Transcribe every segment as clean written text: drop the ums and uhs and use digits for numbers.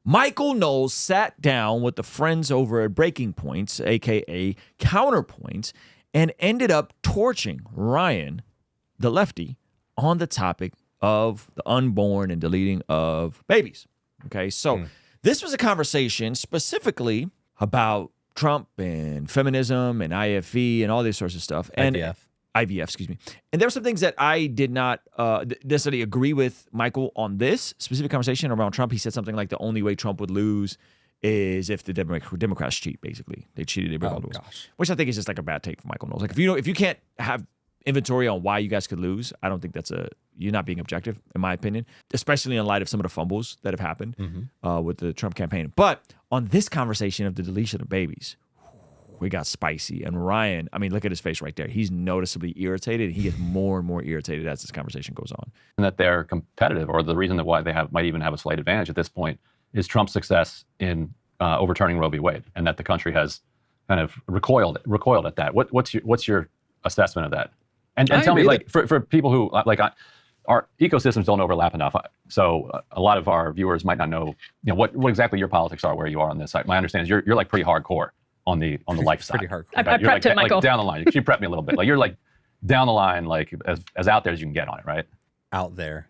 Michael Knowles sat down with the friends over at Breaking Points, a.k.a. Counterpoints, and ended up torching Ryan, the lefty, on the topic of the unborn and deleting of babies. Okay, so this was a conversation specifically about Trump and feminism and IFE and all these sorts of stuff. And IVF, excuse me. And there were some things that I did not necessarily agree with Michael on this specific conversation around Trump. He said something like the only way Trump would lose is if the Democrats cheat, basically. They cheated, they broke all the rules. Which I think is just like a bad take for Michael Knowles. Like if you can't have inventory on why you guys could lose, I don't think you're not being objective, in my opinion, especially in light of some of the fumbles that have happened with the Trump campaign. But on this conversation of the deletion of babies, we got spicy. And Ryan, I mean, look at his face right there. He's noticeably irritated. He gets more and more irritated as this conversation goes on. And that they're competitive, or the reason that why they might even have a slight advantage at this point is Trump's success in overturning Roe v. Wade, and that the country has kind of recoiled at that. What's your assessment of that? And tell me, like, for people who our ecosystems don't overlap enough, so a lot of our viewers might not know, what exactly your politics are, where you are on this. My understanding is you're like pretty hardcore on the life side. Pretty hardcore. I prepped it, Michael. Like down the line. You prepped me a little bit. Like you're like down the line, like as out there as you can get on it, right? Out there.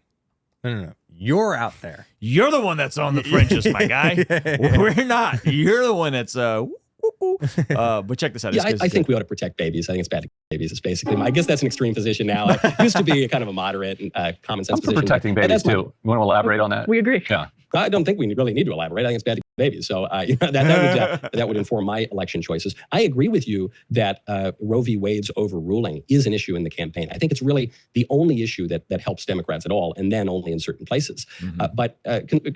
No. You're out there. You're the one that's on the fringes, my guy. We're not. You're the one that's but check this out. Yeah, I think we ought to protect babies. I think it's bad to kill babies. It's basically, I guess that's an extreme position now. It used to be a kind of a moderate and common sense position. Protecting babies too. You want to elaborate on that? We agree. Yeah. I don't think we really need to elaborate. I think it's bad to kill babies. So that would inform my election choices. I agree with you that Roe v. Wade's overruling is an issue in the campaign. I think it's really the only issue that helps Democrats at all, and then only in certain places. But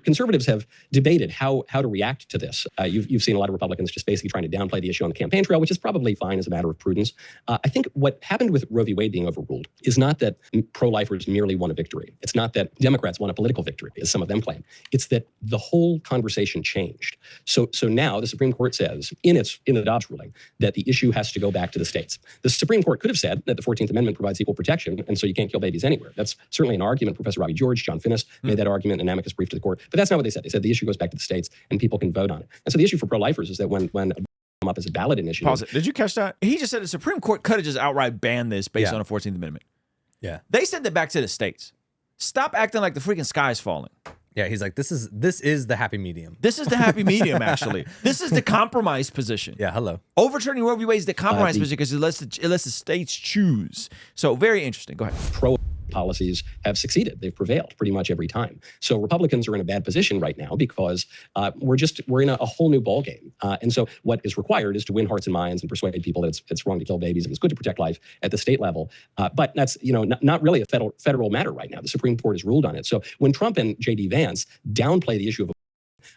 conservatives have debated how to react to this. You've seen a lot of Republicans just basically trying to downplay the issue on the campaign trail, which is probably fine as a matter of prudence. I think what happened with Roe v. Wade being overruled is not that pro-lifers merely won a victory. It's not that Democrats won a political victory, as some of them claim. It's that the whole conversation changed. So now the Supreme Court says in the Dobbs ruling that the issue has to go back to the states. The Supreme Court could have said that the 14th Amendment provides equal protection, and so you can't kill babies anywhere. That's certainly an argument. Professor Robbie George, John Finnis made that argument in an amicus brief to the court. But that's not what they said. They said the issue goes back to the states and people can vote on it. And so the issue for pro-lifers is that when come up as a ballot initiative. Pause it. Did you catch that? He just said the Supreme Court could have just outright banned this based on the 14th Amendment. Yeah. They sent it back to the states. Stop acting like the freaking sky's falling. Yeah, he's like, this is the happy medium. This is the happy medium, actually. This is the compromise position. Yeah, hello. Overturning Roe v. Wade is the compromise position because it lets the states choose. So very interesting. Go ahead. Pro policies have succeeded. They've prevailed pretty much every time. So Republicans are in a bad position right now because we're in a whole new ballgame. And so what is required is to win hearts and minds and persuade people that it's wrong to kill babies and it's good to protect life at the state level. But that's not really a federal matter right now. The Supreme Court has ruled on it. So when Trump and J.D. Vance downplay the issue of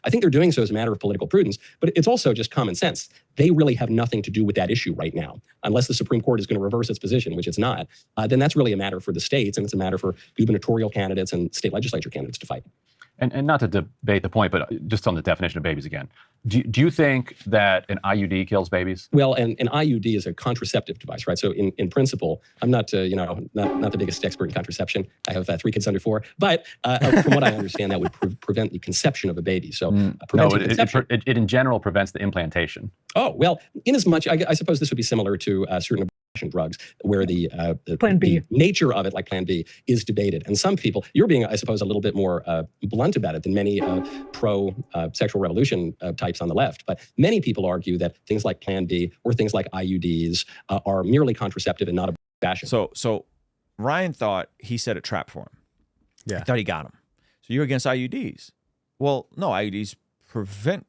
I think they're doing so as a matter of political prudence, but it's also just common sense. They really have nothing to do with that issue right now. Unless the Supreme Court is going to reverse its position, which it's not, then that's really a matter for the states, and it's a matter for gubernatorial candidates and state legislature candidates to fight. And not to debate the point, but just on the definition of babies again. Do you think that an IUD kills babies? Well, an IUD is a contraceptive device, right? So in principle, I'm not not the biggest expert in contraception. I have 3 kids under 4, but from what I understand, that would prevent the conception of a baby. So it in general prevents the implantation. Oh, well, inasmuch, I suppose this would be similar to certain drugs where the nature of it, like Plan B, is debated. And some people, you're being, I suppose, a little bit more blunt about it than many pro-sexual revolution types on the left. But many people argue that things like Plan B or things like IUDs are merely contraceptive and not a fashion. So Ryan thought he set a trap for him. Yeah. He thought he got him. So you're against IUDs. Well, no, IUDs prevent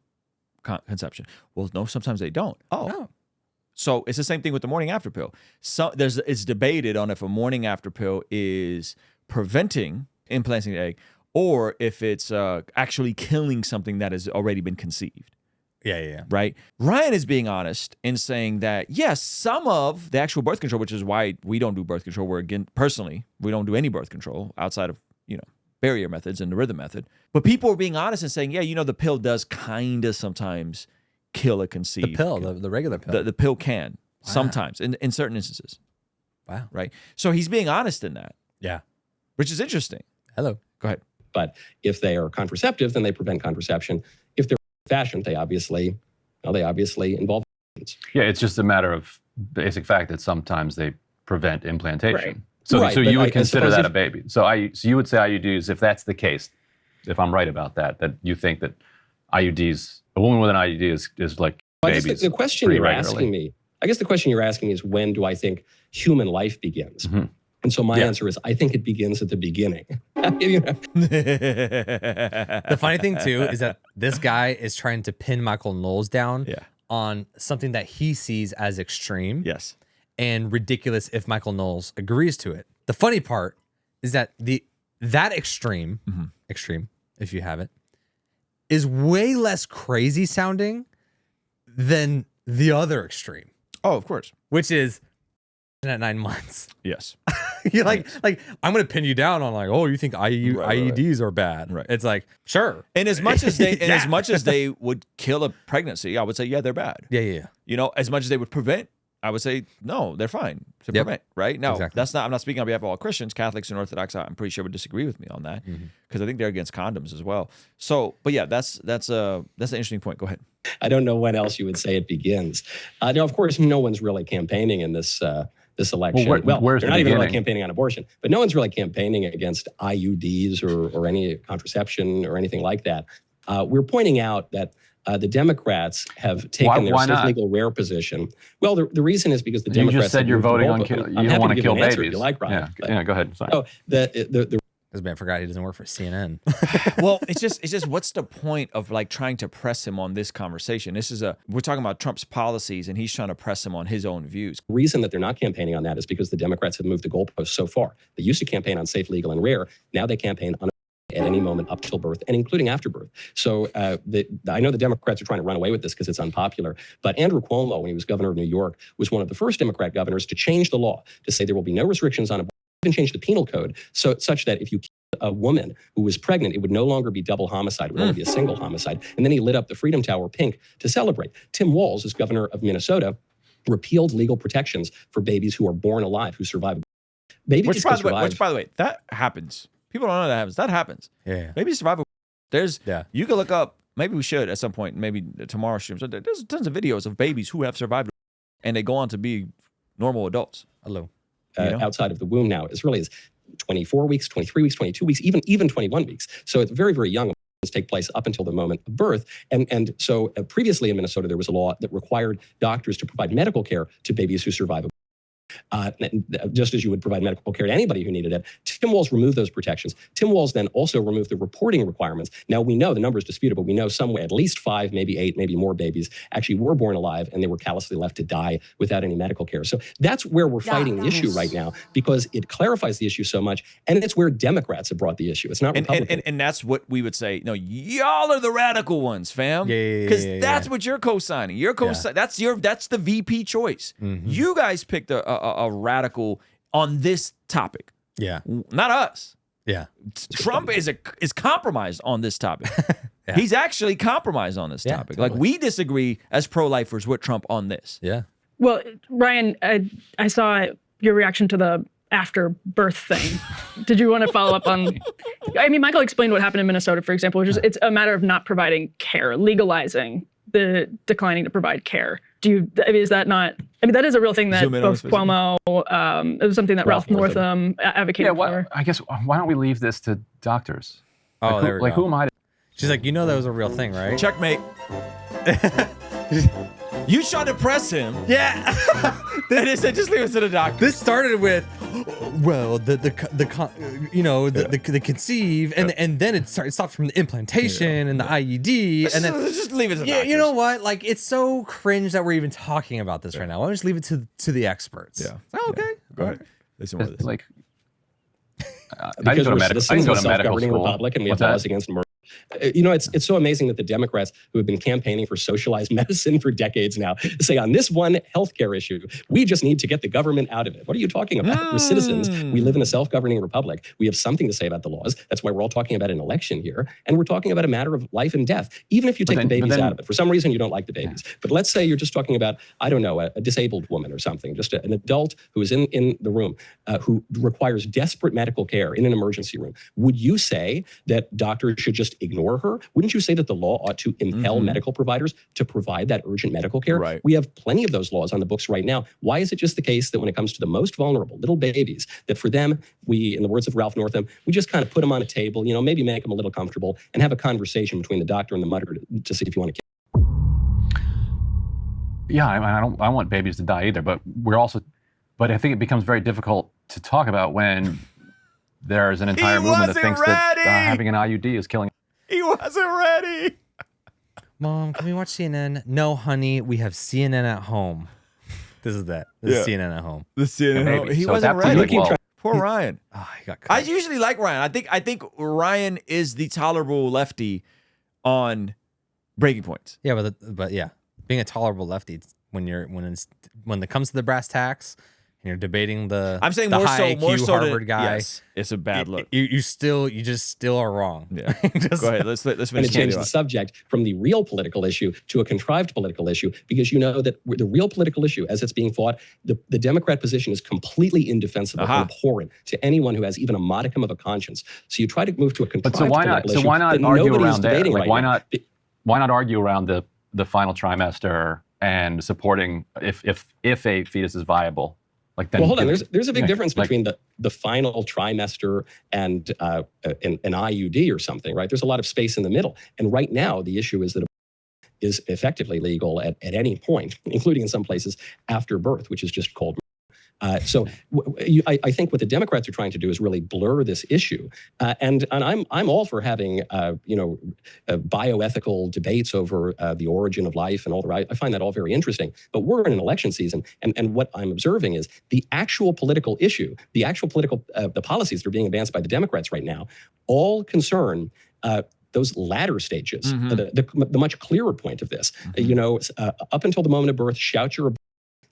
conception. Well, no, sometimes they don't. Oh. No. So it's the same thing with the morning after pill. So it's debated on if a morning after pill is preventing implanting the egg or if it's actually killing something that has already been conceived. Yeah. Right? Ryan is being honest in saying that, yes, some of the actual birth control, which is why we don't do birth control. Personally, we don't do any birth control outside of, barrier methods and the rhythm method. But people are being honest and saying, yeah, the pill does kind of sometimes kill a conceived. The pill, the regular pill. The pill can sometimes in certain instances. Wow. Right. So he's being honest in that. Yeah. Which is interesting. Hello. Go ahead. But if they are contraceptive, then they prevent contraception. fashion. They obviously involve. Yeah, it's just a matter of basic fact that sometimes they prevent implantation. Right. So, Right, so but you would I consider suppose that if- a baby. So you would say IUDs, if that's the case, if I'm right about that, that you think that IUDs, a woman with an IUD is like I babies. guess the question pretty you're regularly. asking me, is when do I think human life begins? Mhm. And so my answer is, I think it begins at the beginning. You know? The funny thing too is that this guy is trying to pin Michael Knowles down Yeah. on something that he sees as extreme Yes. and ridiculous if Michael Knowles agrees to it. The funny part is that that extreme, extreme, if you have it, is way less crazy sounding than the other extreme, Oh, of course. which is at 9 months. Yes. You're like I'm gonna pin you down on like, oh, you think IUDs are bad? Right. It's like, sure. And as much as they, Yeah. as much as they would kill a pregnancy, I would say, yeah, they're bad. Yeah. You know, as much as they would prevent, I would say, no, they're fine to Yep. prevent. Right now, Exactly. I'm not speaking on behalf of all Christians, Catholics, and Orthodox. I'm pretty sure would disagree with me on that because I think they're against condoms as well. So, but yeah, that's an interesting point. Go ahead. I don't know when else you would say it begins. Now, of course, no one's really campaigning in this election. Where's they're the not even really beginning? campaigning on abortion, but no one's really campaigning against IUDs or any contraception or anything like that. We're pointing out that the Democrats have taken Why their not? legal rare position. Well, the reason is because the You Democrats just said have you're moved the voting on goalpost. kill. I'm You don't happy want to to give kill an answer babies. if you like, Ryan. Yeah, go ahead. Sorry. So the This man forgot he doesn't work for CNN. Well, it's just what's the point of like trying to press him on this conversation? We're talking about Trump's policies and he's trying to press him on his own views. reason that they're not campaigning on that is because the Democrats have moved the goalposts so far. They used to campaign on safe, legal, and rare. Now they campaign on at any moment up till birth and including after birth. So I know the Democrats are trying to run away with this because it's unpopular, but Andrew Cuomo, when he was governor of New York, was one of the first Democrat governors to change the law to say there will be no restrictions on abortion, even change the penal code such that if you killed a woman who was pregnant, it would no longer be double homicide, it would only be a single homicide. And then he lit up the Freedom Tower pink to celebrate. Tim Walz, as governor of Minnesota, repealed legal protections for babies who are born alive, who survive. Babies Which, by can the way, survive. that happens. People don't know that happens. That happens. Yeah. Maybe survival. Yeah. You can look up. Maybe we should at some point. Maybe tomorrow stream. So there's tons of videos of babies who have survived, and they go on to be normal adults. Hello. You know? Outside of the womb now is 24 weeks, 23 weeks, 22 weeks, even 21 weeks. So it's very, very young. Take place up until the moment of birth. And so previously in Minnesota, there was a law that required doctors to provide medical care to babies who survive. Just as you would provide medical care to anybody who needed it. Tim Walz removed those protections. Tim Walz then also removed the reporting requirements. Now we know the number is disputed, but we know somewhere at least 5, maybe 8, maybe more babies actually were born alive and they were callously left to die without any medical care. So that's where we're fighting the issue right now because it clarifies the issue so much, and it's where Democrats have brought the issue. It's not Republicans. And that's what we would say. No, y'all are the radical ones, fam. Yeah, Because yeah, that's what you're co-signing. You're co-signing. That's the VP choice. You guys picked a radical on this topic, Yeah. not us. Yeah. Trump is compromised on this topic. He's actually compromised on this Yeah, topic. totally. Like we disagree as pro-lifers with Trump on this. Yeah. Well, Ryan, I saw your reaction to the after birth thing. Did you want to follow up on? I mean, Michael explained what happened in Minnesota, for example, which is it's a matter of not providing care, legalizing the declining to provide care. Is that not? I mean, that is a real thing that Zoom in on both this, please. Cuomo, it was something that Ralph Northam Yeah, advocated for. I guess why don't we leave this to doctors? Oh, Like, there we like go. who am I? She's like, you know that was a real thing, right? Checkmate. You tried to press him. Yeah. And they said, just leave it to the doctor. This started with, well, the conceive, and then it stopped from the implantation and the IUD, and then just leave it to the yeah, doctors. you know what? Like it's so cringe that we're even talking about this right now. Why don't we just leave it to the experts? Yeah. Oh, okay. Go ahead. Listen to It's this. like I Because didn't go to we're medical. I citizens didn't go of a to medical self-governing school. republic, and we have What's that? laws against murder. It's so amazing that the Democrats who have been campaigning for socialized medicine for decades now say on this one healthcare issue, we just need to get the government out of it. What are you talking about? We're citizens. We live in a self-governing republic. We have something to say about the laws. That's why we're all talking about an election here. And we're talking about a matter of life and death, even if you take the babies out of it. For some reason, you don't like the babies. But let's say you're just talking about, I don't know, a disabled woman or something, just an adult who is in the room who requires desperate medical care in an emergency room. Would you say that doctors should just just ignore her? Wouldn't you say that the law ought to impel medical providers to provide that urgent medical care? Right. We have plenty of those laws on the books right now. Why is it just the case that when it comes to the most vulnerable, little babies, that for them, we, in the words of Ralph Northam, we just kind of put them on a table, you know, maybe make them a little comfortable and have a conversation between the doctor and the mother to see if you want to kill. Yeah, I want babies to die either, but I think it becomes very difficult to talk about when there's an entire movement that thinks that having an IUD is killing. He wasn't ready. Mom, can we watch CNN? No, honey, we have CNN at home. This is that. This is CNN at home. The CNN. Maybe. He So wasn't at that ready. point, Poor Ryan. Oh, he got I cut. usually like Ryan. I think Ryan is the tolerable lefty on breaking points. Yeah, but yeah, being a tolerable lefty when it comes to the brass tacks and you're debating the I'm saying the more high so, more IQ so Harvard than, guy. Yes, it's a bad look. You just still are wrong. Yeah. Just- Go ahead. Let's finish. And to change the the subject from the real political issue to a contrived political issue, because you know that the real political issue, as it's being fought, the Democrat position is completely indefensible and abhorrent to anyone who has even a modicum of a conscience. So you try to move to a contrived But political issue. why not that argue nobody is around there? debating Like, right why now. not argue around the final trimester and supporting if a fetus is viable? Like then, Well, hold on. There's a big yeah, difference between the final trimester and an IUD or something, right? There's a lot of space in the middle. And right now, the issue is that it is effectively legal at any point, including in some places after birth, which is just called. So I think what the Democrats are trying to do is really blur this issue, and I'm all for having bioethical debates over the origin of life and all the right. I find that all very interesting. But we're in an election season, and what I'm observing is the actual political issue, the actual political the policies that are being advanced by the Democrats right now, all concern. Those latter stages, the much clearer point of this, up until the moment of birth, shout your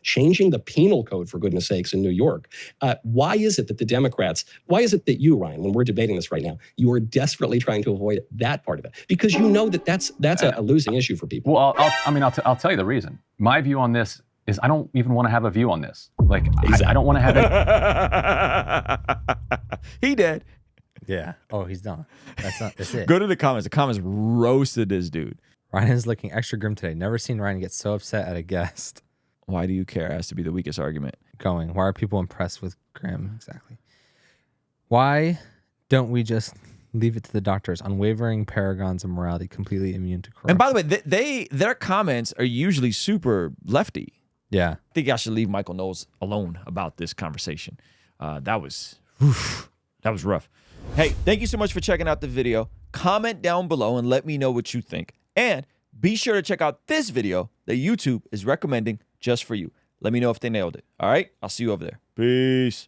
changing the penal code, for goodness sakes, in New York. Why is it that the Democrats, why is it that you, Ryan, when we're debating this right now, you are desperately trying to avoid that part of it? Because you know that's a losing issue for people. Well, I'll tell you the reason. My view on this is I don't even want to have a view on this. Like, exactly. I don't want to have it. He did. Yeah. Oh, he's done. That's it. Go to the comments. The comments roasted this dude. Ryan is looking extra grim today. Never seen Ryan get so upset at a guest. Why do you care? Has to be the weakest argument. Why are people impressed with Grim? Exactly. Why don't we just leave it to the doctors? Unwavering paragons of morality, completely immune to corruption. And by the way, their comments are usually super lefty. Yeah. I think I should leave Michael Knowles alone about this conversation. That was rough. Hey, thank you so much for checking out the video. Comment down below and let me know what you think. And be sure to check out this video that YouTube is recommending just for you. Let me know if they nailed it. All right? I'll see you over there. Peace.